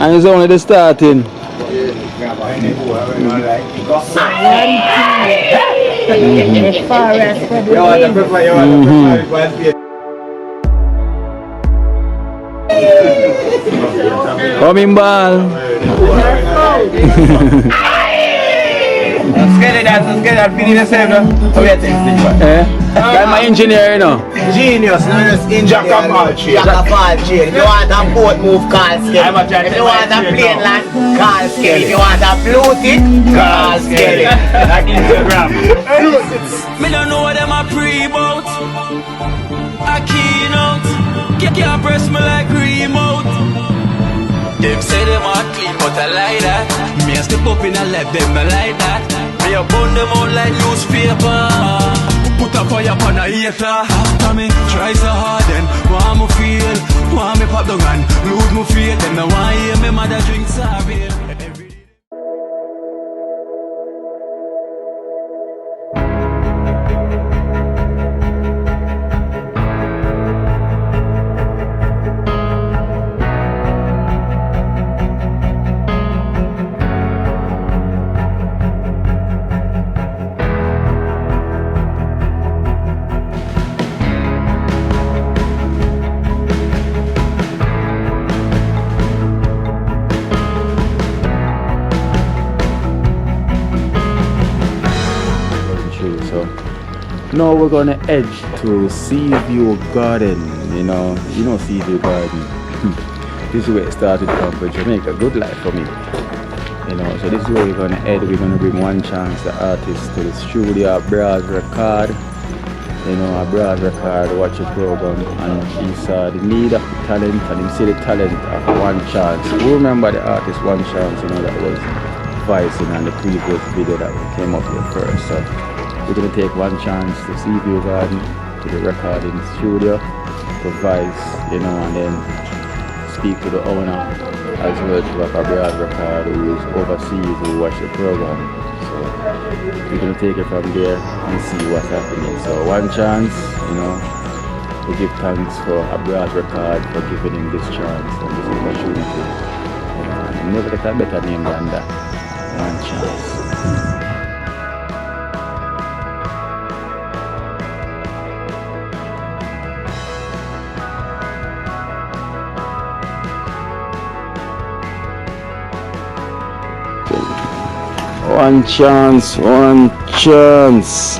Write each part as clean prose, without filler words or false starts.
And it's only the starting. Coming ball. Let's get that feeling the same. So we are texting. I'm an engineer, you know. Genius, no, just in Jack of all trades. Jack of all trades. If you want a boat move, call Skelly. If you want a plane land, call Skelly. If you want a Bluetooth, call Skelly. Like Instagram. Me don't know what them a pre-bout. A keynote. Can't press me like remote. Them say them are clean, but I like that. Me a step up in a left, them not like that. Me a burn them out like newspaper. Put a fire upon a hater. After me try so hard, then want me feel, want me pop down and lose me faith. Them no want hear me mother drink sorry. Now we're gonna edge to Seaview Garden. You know Seaview Garden. This is where it started from for Jamaica. Good life for me. You know, so this is where we're gonna head. We're gonna bring One Chance, the artist, to the studio, Brass Record. You know, a Brass Record, watch a program, and he saw the need of the talent, and he see the talent of One Chance. Who remember the artist One Chance? You know, that was voicing on the previous video that came up here first. So we're gonna take One Chance to Seaview Garden, to the recording studio, to Vice, you know, and then speak to the owner as well, to a Brass Record who is overseas, who watch the program. So we're gonna take it from there and see what's happening. So One Chance, you know, we give thanks for a Brass Record for giving him this chance and this opportunity. You know, and never get a better name than that. One Chance. One chance, one chance.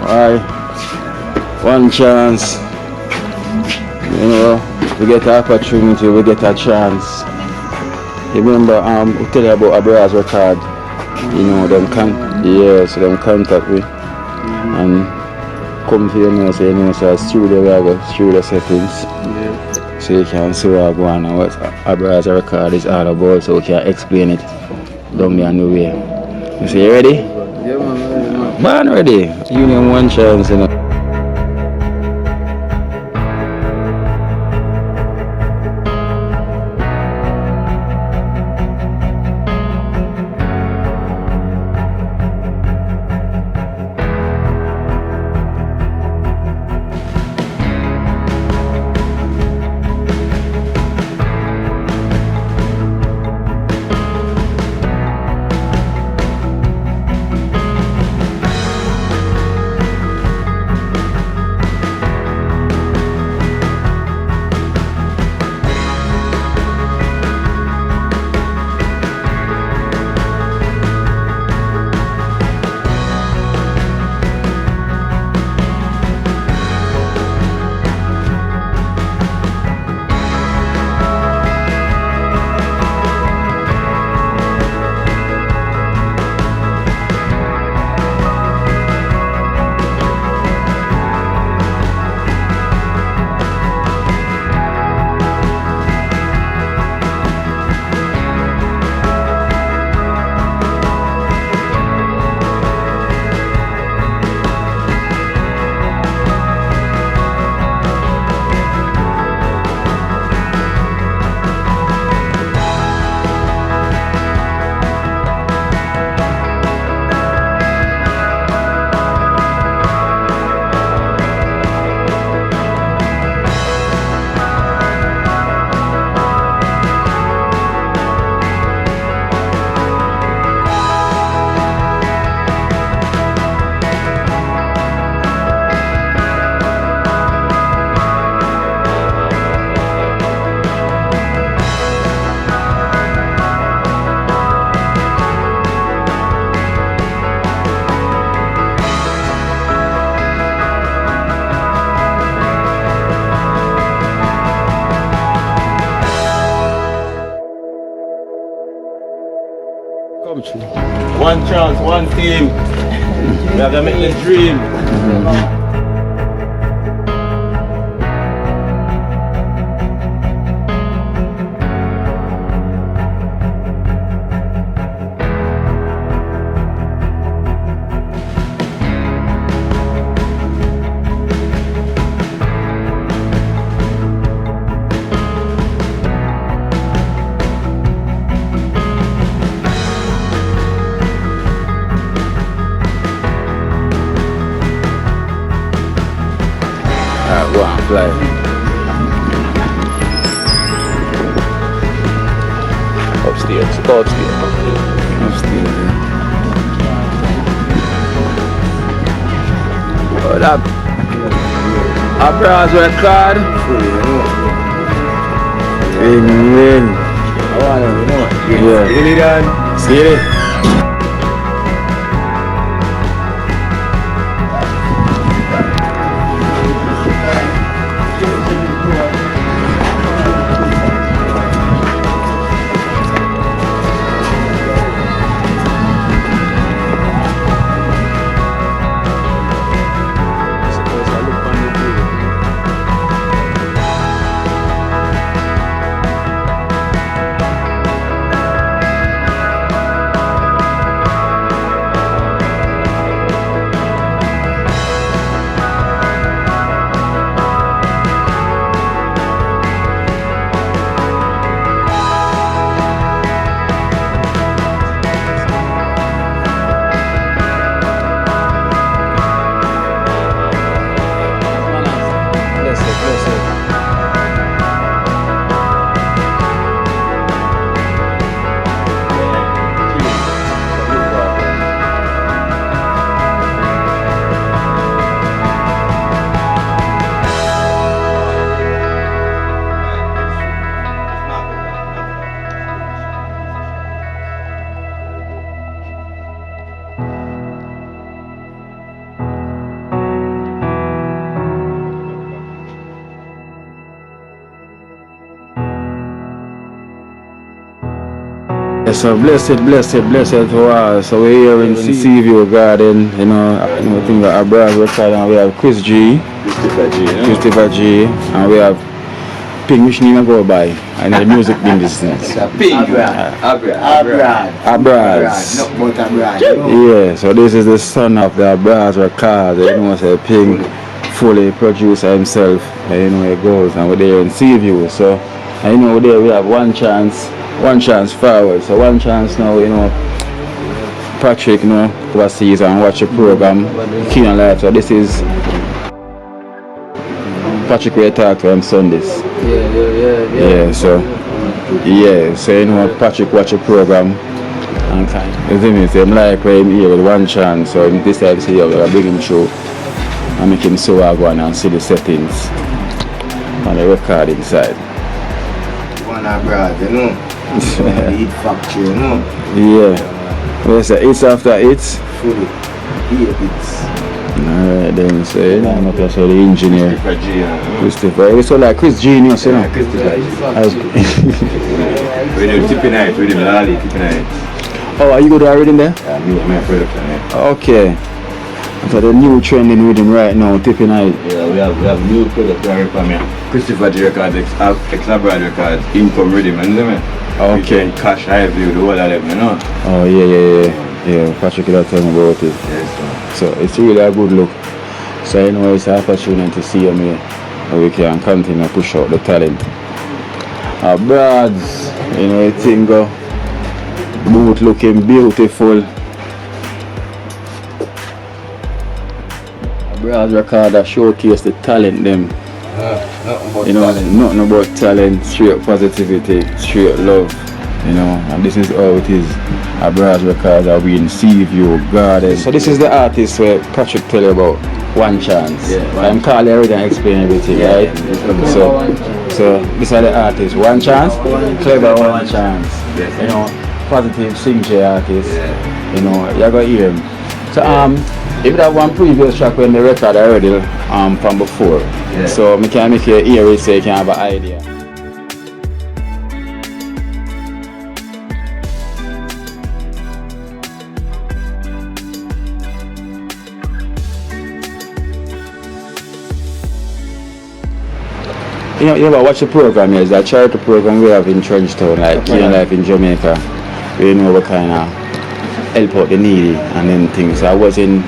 Alright, one chance. You know, we get an opportunity, we get a chance. You remember, we tell you about a Brass Record. You know, them contact me and come to you know, say you know, so studio, we have studio settings. So you can see what I go on and what a Brass Record is all about, so we can explain it down there on the way. You say you ready? Yeah, man. Man, ready. You need One Chance, you know. Come true. One chance, one team. We have to make this dream. Go and fly. Upstairs. Go upstairs. Upstairs. Oh, that. A brass record. Amen. Yeah. Really done. See it? So blessed to all. So we're here in Seaview Garden, you know, I think that our brother record, and we have Christopher G, and we have Ping, which name I go by, and the music business. Abrad. Yeah, so this is the son of the Abrad record, you know, say Ping fully producer himself, and you know, he goes, and we're there in Seaview. So, and you know, there we have one chance forward. So one chance now, you know, Patrick, you know, overseas and watch the program, Kino Live. So this is Patrick will talk to him Sundays. Yeah, so you know, Patrick watch the program and kind of, you see me, like when him here with one chance. So this time see I bring him show and make him so I go on and see the settings on the record inside. One abroad, you know. The Eat Factory, you know. Yeah. Well, so it's after it's Fully. It's. Alright then, so I'm up here, so the engineer Christopher, it's so like Chris Genius, you know. We do tipping night, we do Lali tipping night. Oh, are you good already in there? Yeah, me and my production night. Okay. So the new trending rhythm right now, tipping night. Yeah, we have new production from me. Christopher G Records, Ex-Labrador Records, Income Rhythm, you know me? Okay. Cash High View, the whole of them, you know? Oh yeah, Patrick will tell me about it. Yes, so it's really a good look. So you know, it's an opportunity to see him here, and we can continue to push out the talent. Our broads, you know, I think both looking beautiful. Our broads record that showcase the talent them. You know, nothing about talent, straight positivity, straight love, you know, and this is how it is. Our brothers records are we in Seaview Garden. So this is the artist where Patrick tell you about One Chance. I'm calling already and explain everything, right? So these are the artists. One Chance, clever One Chance, you know, positive singer artist, you know, you're gonna hear him. So if that one previous track when the record already from before. So I can make you hear it so you can have an idea. you ever watch the program? Yes, that charity program we have in Trenchtown, like Kino Life in Jamaica. We we kind of help out the needy and then things. I was in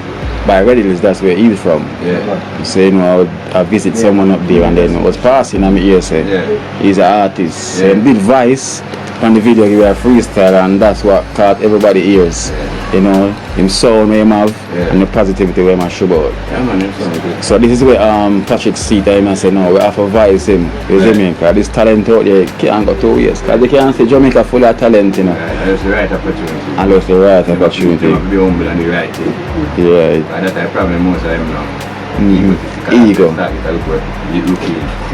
by Reggae, that's where he was from. Yeah. So I visit someone up there and then I was passing and I say he's an artist. Yeah. And did Vice on the video he was a freestyle and that's what caught everybody's ears. Him sound we have and the positivity we have show about. Yeah, man, it's so good. So this is where Patrick see time and say no, we have to advise him with Jamaica. This talent out there can't go 2 years. Because they can't say Jamaica full of talent, That's the right opportunity. And that's the right opportunity. You have to be humble and the right thing. Yeah. And that's the problem most of them now. Ego.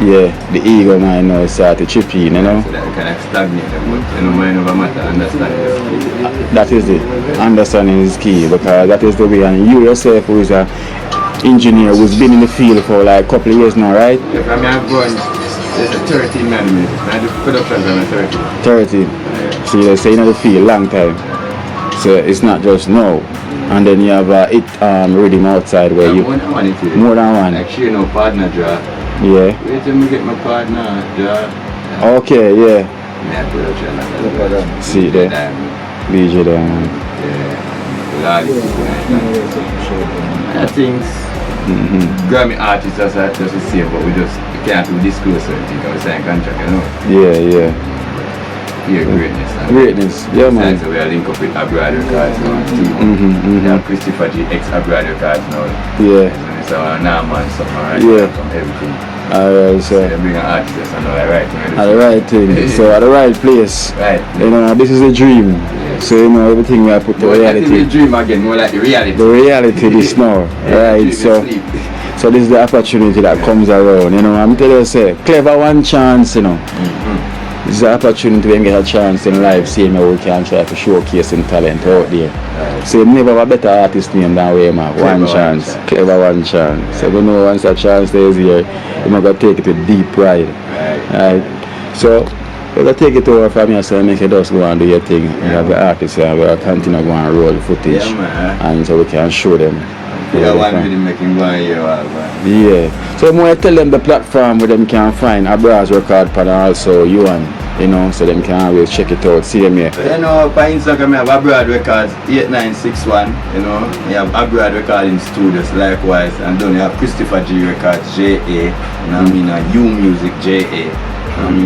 Yeah. The ego man now start to chip in, So that kind of stagnate them, but mind over matter, understanding is key. That is it. Understanding is key because that is the way. And you yourself, who is an engineer, who's been in the field for like a couple of years now, right? Yeah, I mean, I've gone, there's a 13 man minutes. I do productions on a 30. 30. So you're saying in the field long time. So it's not just now. And then you have rhythm outside where you more than one. More than one. Actually, partner draw. Yeah. Wait till me get my partner draw. Okay, yeah. Yeah, production. See there. DJ there, man. Yeah. I think Grammy artists are just the same, but we can't disclose certain things because we sign contract, Yeah. Pure greatness. Greatness, yeah, man. So we are linked up with Abroad Records now. We have Christopher G, ex-Abroad Records now. Yeah. So Naman, something from everything. Alright, so They bring an artist and the right thing. at the right thing, so at the right place. Right. This is a dream. So everything we have put to More like reality. the dream again, more like the reality. The reality is now, right? So this is the opportunity that comes around. I'm telling you, say, clever one chance, This is the opportunity when we get a chance in life, seeing how we can try to showcase some talent out there. So you never have a better artist name than we have. One chance. Clever one chance. So we know once a chance there is here, you're not going to take it with deep pride. Right? So we're going to take it over from here so make it just go and do your thing. We have the artists here, we're going to continue to go and roll the footage. And so we can show them. Yeah, one really making one year old. Yeah. So I'm going to tell them the platform where them can find Abroad Record and also you and so them can always check it out, see them here. On Instagram I have Abroad Records 8961, we have Abroad Recording Studios likewise, and then you have Christopher G Records, JA, U Music, JA.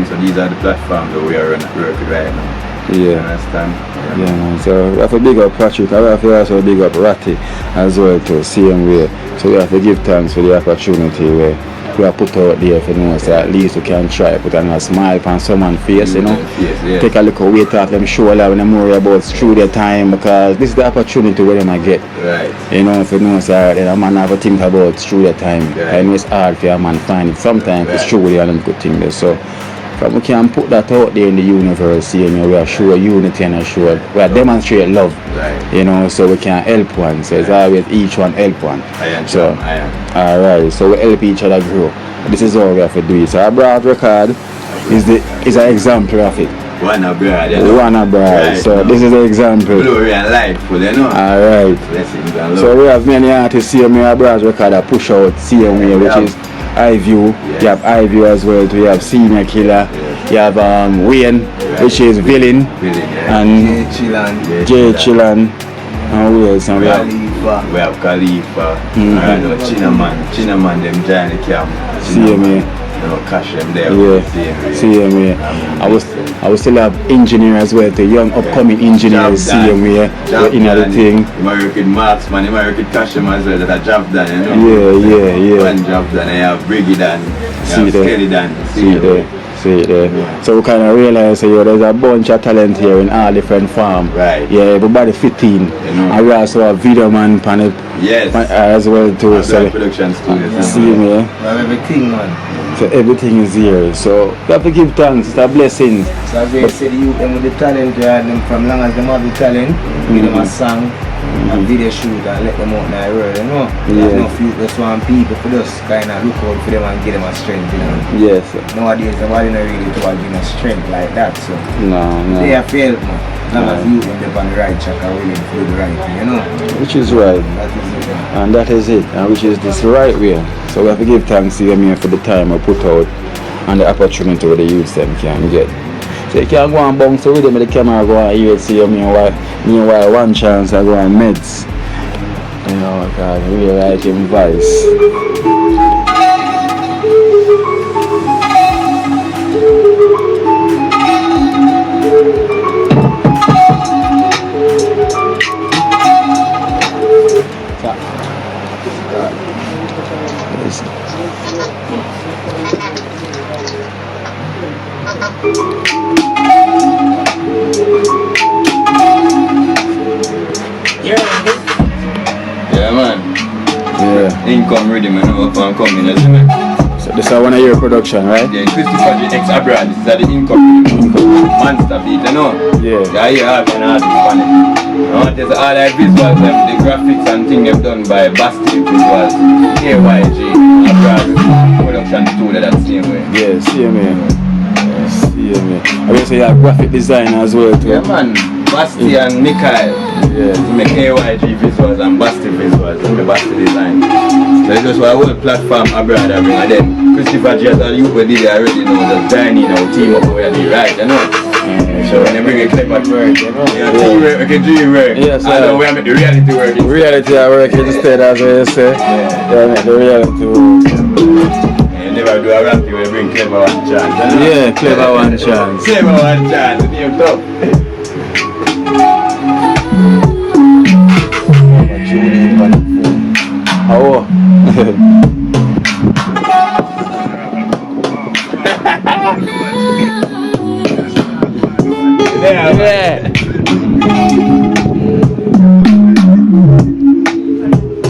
So these are the platforms that we are working right now. Yeah. You understand? Yeah, man. So we have to big up Patrick, and we have to also big up Ratty as well to see him way. So we have to give thanks for the opportunity where we are put out there for so at least we can try put a smile on someone's face, Yes. Take a look at weight off them shoulder when them worry about through their time because this is the opportunity where they might get. Right. If you know so then a man have to think about through their time. Right. I know it's hard for a man find it. Sometimes it's true with them good thing there. So we can put that out there in the universe, we are show unity and we are demonstrate love. Right. So we can help one. So it's always each one help one. I So am. alright, so we help each other grow. This is how we have to do it. So Abroad Record is an example of it. One Abroad. One Abroad. Right. So this is an example. Glory and light for Alright. Blessings and love. So we have many artists see me Abroad Record that push out CMA, which is iView. You have iView as well. We have Senior Killer. You have Wayne, which is Villain. And Jay Chillan. And who else? And we have Khalifa. Chinaman, them giant camp. CMA. Cash them there. CMA. I will still have engineer as well, the young upcoming engineers CMA in the thing. You might work with Marksman, you might work with Cashem as well, that a job done, Yeah. One job done, you have Briggy done, you have Skelly done. See there. So we kind of realize there's a bunch of talent here in all different forms. Right. Yeah, everybody fit in. And we also have video man pan it as well too. So production studios. See me. We have everything, man. So everything is here. So we have to give thanks. It's a blessing. So as we say, the youth them with the talent, them from long as them have the talent, give them a song, a video shoot and let them out in the world, There's no few, just want people for just kind of look out for them and give them a strength, Yes. Nowadays, nobody not really towards giving a strength like that, so. No. They have failed, man. As long as you them on the right track and willing to do the right thing, Which is right. That is it. And that is it. And which is this right way. So we have to give thanks to you for the time I put out. and the opportunity where the youths them can get. So you can go and bounce with them with the camera, go and hear it, see you meanwhile one chance I go on meds. You know, because we like him voice. Yeah, man. Yeah. Income ready, man. Up and coming, isn't it? So this is one of your production, right? Yeah, Christopher G X Abroad. This is the income monster beat, you know? Yeah. Yeah, you have an artist on it. There's all the visuals, the graphics and things they've done by Bastille Visuals, AYG, Abroad production studio, that same way. Yeah, same here. Same here. I guess you have graphic design as well too. Yeah, man. Basti and Mikhail. Yeah. To make AYG visuals and Basti visuals and the Basti design. So that's just why I whole platform abroad I bring. And then Christopher G as all you did it already know the Danny now team up where they right, you know. So when they bring a clip at work, you know. Yeah, team work, okay, dream work. Yes, I know where I make the reality work. Reality I work instead as you say. Yeah, make the reality work. You never do a rap, you will bring clever one chance. You know? Yeah, clever one chance. Clever one chance, the name top. Oh. Yeah.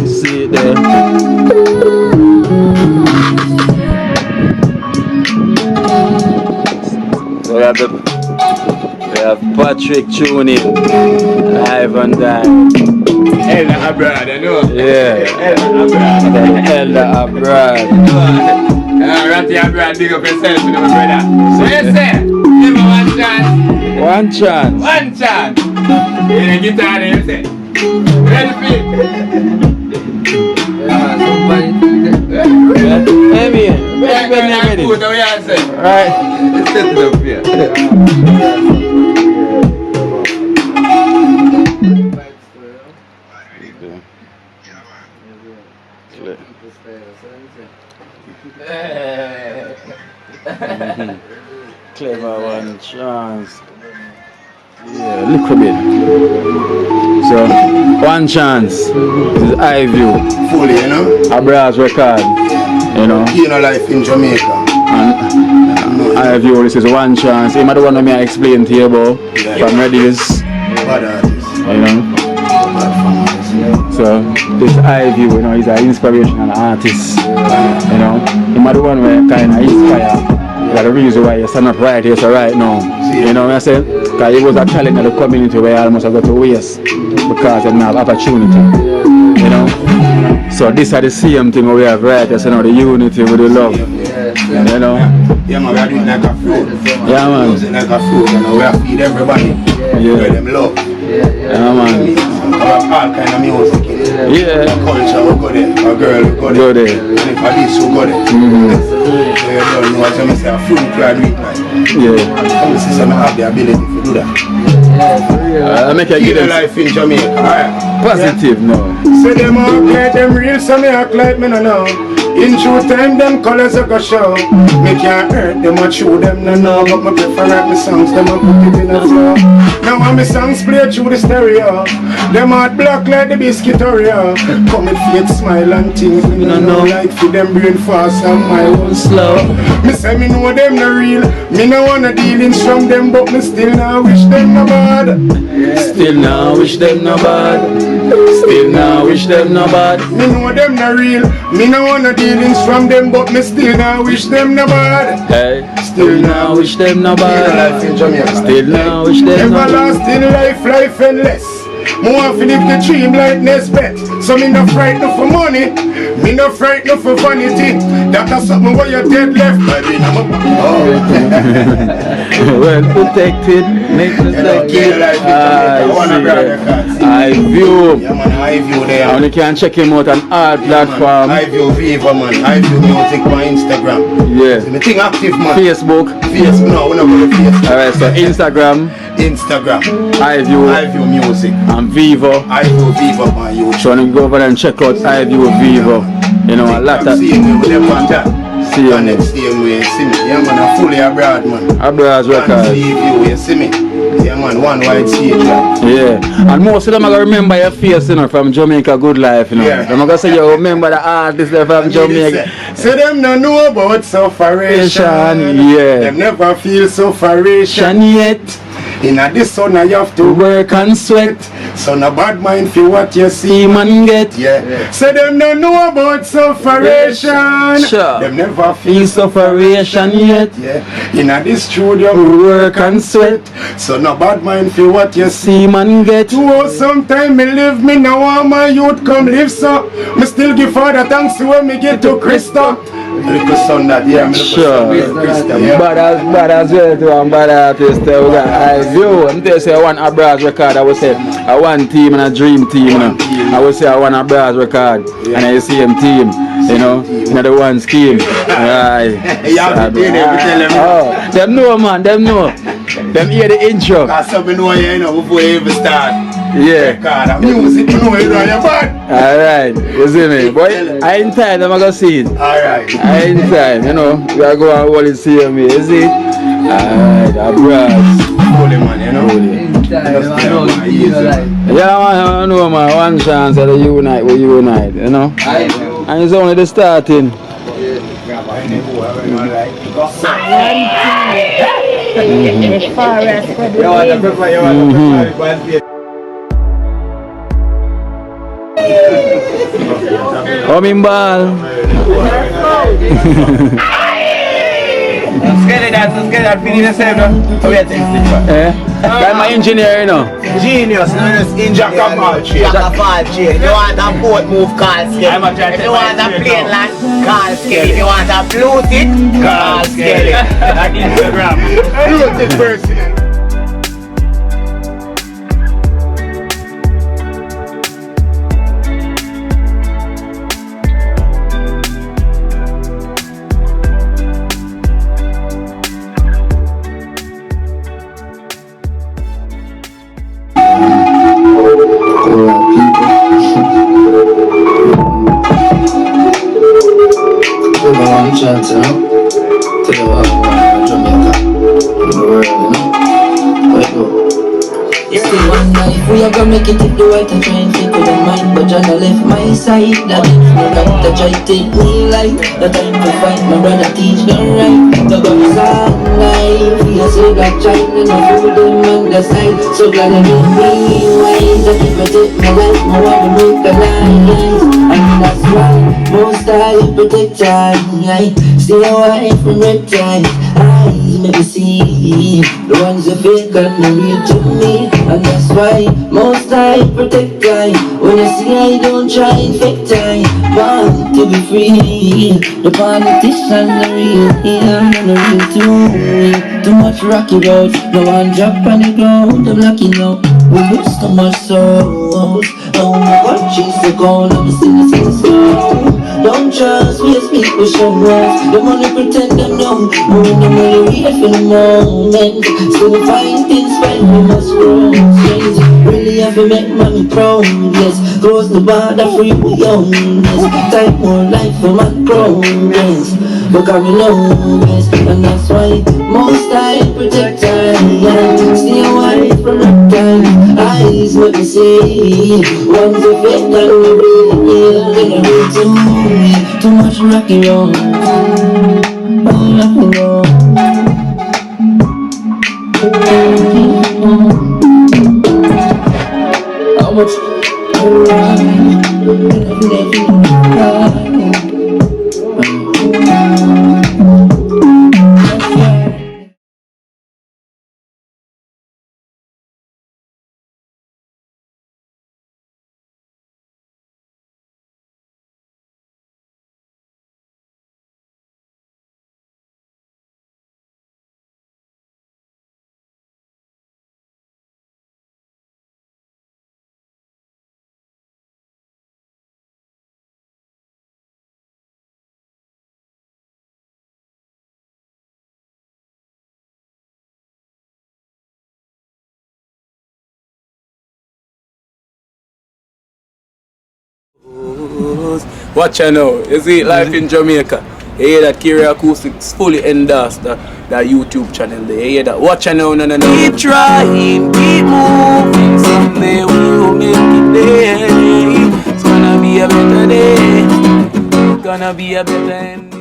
See it there. We have Patrick tuning live on that. Elder Abroad, you know? Yeah. Elder Abroad. Ratty Abroad, dig up yourself, you know, my brother. So you say, give me one chance. One chance. One chance. You the guitar there, you say. Ready for it? Ready. Right. Let's set it up here. Clever one chance. Yeah, look a bit. So, one chance. This is Eye View. Fully, you know? Abroad's record. You know? Kino life in Jamaica. And Eye View, this is one chance. You might want to me explain to you about from Reddy's. Bad artist. You know? So, this Eye View, you know, he's an inspirational artist. You know? You might want to kind of inspire. That's the reason why you stand up right here, so right now. You know what I'm saying? Because it was a challenge in the community where I almost got to waste because I didn't have opportunity. You know? So this is the same thing we have right here, so now the unity with the love. You know? Yeah, man, we are doing like a fruit. Yeah, man. We like a fruit, and we have to feed everybody. Where them love. Yeah, man. We have all kind of music. Yeah. Culture, we go there. A girl, we go there. And if I this, we go there. So you don't know what I'm saying, a fruit we are doing like. Yeah. Some system have the ability to do that. I make a Kino good life in Jamaica. Alright. positive now. Say them all play them real, so me act like me no know. In true time, them colors I go show. Me can't hurt them, I chew them no know. But me prefer rap the songs, them I put it in a flow. Now when me songs play through the stereo, them heart block like the biscuit Oreo. Come with fake smile and things, me no know. Like for them brain fast and my own slow. Me say me know them no real, me no wanna dealings from them, but me still now wish them no bad. Still now wish them no bad. Still now wish them no bad. Me know them no real, me no wanna dealings from them, but me still now wish them no bad. Hey, still now wish them no bad. Life in Jamaica. Still now wish them no bad. Everlasting life, life endless. Me want to live the dream like Nesbet. So me no frightened for money, me no frightened for vanity. That's something where you're dead left. Baby, Well protected, make protected. I view. Yeah man, I view there. And you can check him out on all platform. I view Viva man, I view music on Instagram. Yeah. So me think active man. Facebook. No, we're not going to Facebook. Alright, so Instagram. I view music. And Vivo. I view Viva on YouTube. So you go over and check out I view Vivo. You know, a lot of same way on that. See you. Connect same way, see me. Yeah man, I'm fully abroad man. Abroad record. You see me. Yeah man, one white stage. Yeah. And most of them are gonna remember your face, you know, from Jamaica Good Life, you know. Yeah. I'm gonna say you remember the artist there from Jamaica. So them no know about sufferation. Yeah. Them never feel sufferation yet. In this sun you have to Work and sweat. So no bad mind for what you see. Man get. Yeah. So them no know about sufferation. Sure. Them never Feel feel sufferation yet. Yeah. In this studio Work and sweat. so no bad mind for what you see. Man get. Oh, sometime me live, me now want my youth come live so. Me still give Father thanks to when me get to Christa. Little son that, yeah, me Sure. Christa, yeah. Bad as well too, and bad artist. We got I view. I'm tell you say I want a brass record. I would say I want team and a dream team. You know. I would say I want a brass record and I see him team. You know, not the one scheme. Right. Oh, them know man, them know. Them hear the intro. Cause some know you know before you even start. Yeah. God, music, you know you know you're bad. Alright, you see me? Boy, I ain't time, I'm gonna see it. Alright. I ain't time, you know. We gotta go and hold it, see me, you see? Alright, a brass. Holy man, you know. Yeah man, I know man, one chance at the unite, we unite, you know? And it's only the starting. Coming ball. Let's get that feeling the same. Oh, yeah, I'm an engineer, you know. Genius, in Jack of all trades. Jack of all trades. If you want a boat move, call scale. If you want a plane land, call scale. If you want a Bluetooth, call scale. Like Instagram. Bluetooth person. Chance, you know, tell you what I'm Jamaica, in the world, you know, where go. It's still one life, we are gonna make it if the white and try and fit with the mind. But John left my side, that if no right, that try to take me life. The time to fight, my brother teach the right. The guns on life, we are so that child and I fool them on the side. So glad I give me ways, I keep protect my life, my want to make the lies. And that's why, most I protect I stay away from reptiles. Eyes make me see the ones that fake and the real to me. And that's why most I protect I. When I see I don't try infect I want to be free. The politicians are real here and the real too. Too much rocky roads, no one drop on the ground. I'm lucky now, we lose too much souls. Oh my God, she's the goal, I'm still the soul. Don't trust me as people show us. The money pretend them know. When the money real for the moment. Still fighting, spend we must grow strength. Really have to make money progress. Close the border, free we youngness. Type more life for my progress. Because we know best. And that's why most I protect I stay away from reptiles. Eyes what we see. One's a fake and we real. Then I real too. Too much rocky road. Rocky road. How much? Watch out now. You see life in Jamaica. You hear that Kiri Acoustics fully endorsed that YouTube channel there. You hear that? Watch out now, no. Keep trying, keep moving. Someday we will make it there. It's gonna be a better day. Gonna be a better end.